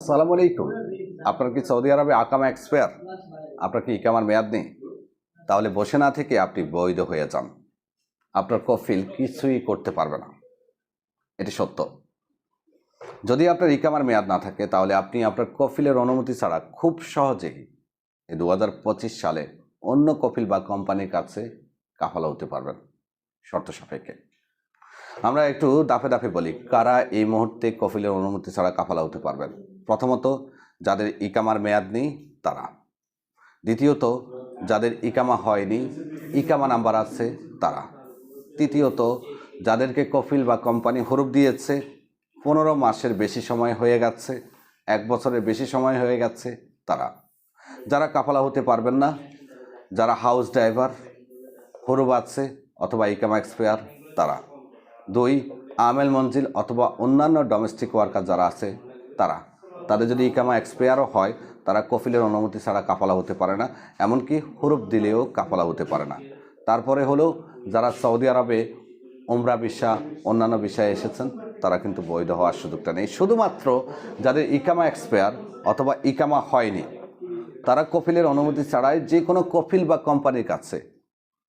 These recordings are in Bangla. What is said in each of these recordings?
আসসালামু আলাইকুম। আপনার কি সৌদি আরবে আকামা এক্সপায়ার? আপনার কি ইকামার মেয়াদ নেই? তাহলে বসে না থেকে আপনি বৈধ হয়ে যান। আপনার কফিল কিছুই করতে পারবে না, এটি সত্য। যদি আপনার ইকামার মেয়াদ না থাকে তাহলে আপনি আপনার কফিলের অনুমতি ছাড়া খুব সহজেই এই 2025 সালে অন্য কফিল বা কোম্পানির কাছে কাফালা হতে পারবেন, শর্ত সাপেক্ষে। আমরা একটু দাফে দাফে বলি কারা এই মুহূর্তে কফিলের অনুমতি ছাড়া কাফালা হতে পারবেন। প্রথমত, যাদের ইকামার মেয়াদ নেই তারা। দ্বিতীয়ত, যাদের ইকামা হয়নি, ইকামা নাম্বার আছে তারা। তৃতীয়ত, যাদেরকে কফিল বা কোম্পানি হরুপ দিয়েছে, 15 মাসের বেশি সময় হয়ে গেছে, 1 বছরের বেশি সময় হয়ে গেছে তারা। যারা কাফালা হতে পারবেন না, যারা হাউস ড্রাইভার, হরুপ আছে অথবা ইকামা এক্সপায়ার তারা। 2, আমেল মঞ্জিল অথবা অন্যান্য ডোমেস্টিক ওয়ার্কার যারা আছে তারা। তাদের যদি ইকামা এক্সপায়ারও হয় তারা কফিলের অনুমতি ছাড়া কাফালা হতে পারে না, এমনকি হরুপ দিলেও কাফালা হতে পারে না। তারপরে হলো যারা সৌদি আরবে উমরা ভিসা অন্যান্য বিষয়ে এসেছেন তারা কিন্তু বৈধ হওয়ার সুযোগটা নেই। শুধুমাত্র যাদের ইকামা এক্সপায়ার অথবা ইকামা হয়নি তারা কফিলের অনুমতি ছাড়াই যে কোনো কফিল বা কোম্পানির কাছে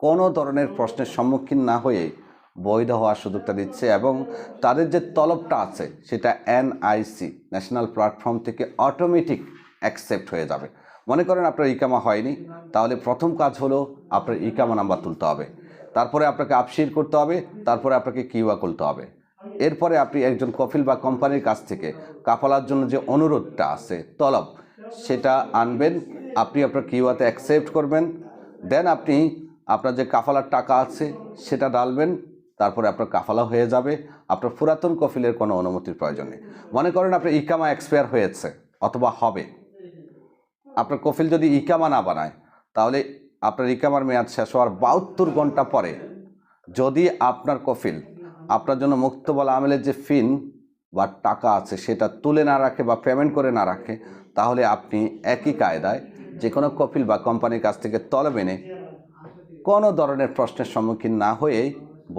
কোনো ধরনের প্রশ্নের সম্মুখীন না হয়ে বৈধ হওয়ার সুযোগটা দিচ্ছে, এবং তাদের যে তলবটা আছে সেটা এনআইসি ন্যাশনাল প্ল্যাটফর্ম থেকে অটোমেটিক অ্যাকসেপ্ট হয়ে যাবে। মনে করেন আপনার ইকামা হয়নি, তাহলে প্রথম কাজ হলো আপনার ইকামা নাম্বার তুলতে হবে, তারপরে আপনাকে আপশির করতে হবে, তারপরে আপনাকে কিউয়া করতে হবে। এরপরে আপনি একজন কফিল বা কোম্পানির কাছ থেকে কাফালার জন্য যে অনুরোধটা আছে তলব সেটা আনবেন, আপনি আপনার কিউয়াতে অ্যাকসেপ্ট করবেন, দেন আপনি আপনার যে কাফালার টাকা আছে সেটা ডালবেন, তারপরে আপনার কাফালা হয়ে যাবে। আপনার পুরাতন কফিলের কোনো অনুমতির প্রয়োজন নেই। মনে করেন আপনার ইকামা এক্সপায়ার হয়েছে অথবা হবে, আপনার কফিল যদি ইকামা না বানায় তাহলে আপনার ইকামার মেয়াদ শেষ হওয়ার 72 ঘন্টা পরে যদি আপনার কফিল আপনার জন্য মুক্তবল আমেলের যে ফিন বা টাকা আছে সেটা তুলে না রাখে বা পেমেন্ট করে না রাখে, তাহলে আপনি একই কায়দায় যে কোনো কফিল বা কোম্পানির কাছ থেকে তলব এনে কোনো ধরনের প্রশ্নের সম্মুখীন না হয়েই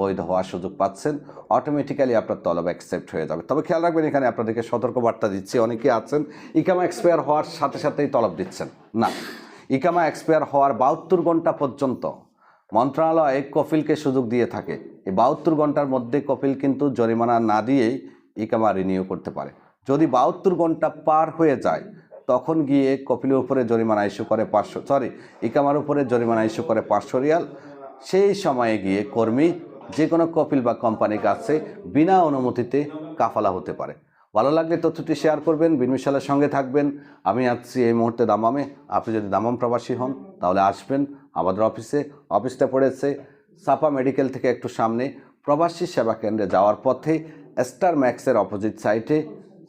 বৈধ হওয়ার সুযোগ পাচ্ছেন। অটোমেটিক্যালি আপনার তলব অ্যাকসেপ্ট হয়ে যাবে। তবে খেয়াল রাখবেন, এখানে আপনাদেরকে সতর্কবার্তা দিচ্ছি, অনেকে আছেন ইকামা এক্সপায়ার হওয়ার সাথে সাথেই তলব দিচ্ছেন না। ইকামা এক্সপায়ার হওয়ার 72 ঘন্টা পর্যন্ত মন্ত্রণালয় কফিলকে সুযোগ দিয়ে থাকে। এই 72 ঘন্টার মধ্যে কফিল কিন্তু জরিমানা না দিয়েই ইকামা রিনিউ করতে পারে। যদি 72 ঘন্টা পার হয়ে যায় তখন গিয়ে কফিলের উপরে জরিমানা ইস্যু করে ইকামার উপরে জরিমানা ইস্যু করে 500 রিয়াল। সেই সময়ে গিয়ে কর্মী যে কোনো কফিল বা কোম্পানির কাছে বিনা অনুমতিতে কাফালা হতে পারে। ভালো লাগলে তথ্যটি শেয়ার করবেন, বিনমিশালের সঙ্গে থাকবেন। আমি আছি এই মুহূর্তে দামামে। আপনি যদি দামাম প্রবাসী হন তাহলে আসবেন আমাদের অফিসে। অফিসটা পড়েছে সাফা মেডিকেল থেকে একটু সামনে, প্রবাসী সেবা কেন্দ্রে যাওয়ার পথে স্টার ম্যাক্সের অপোজিট সাইডে,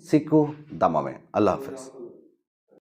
সিকু, দামামে। আল্লাহ হাফেজ।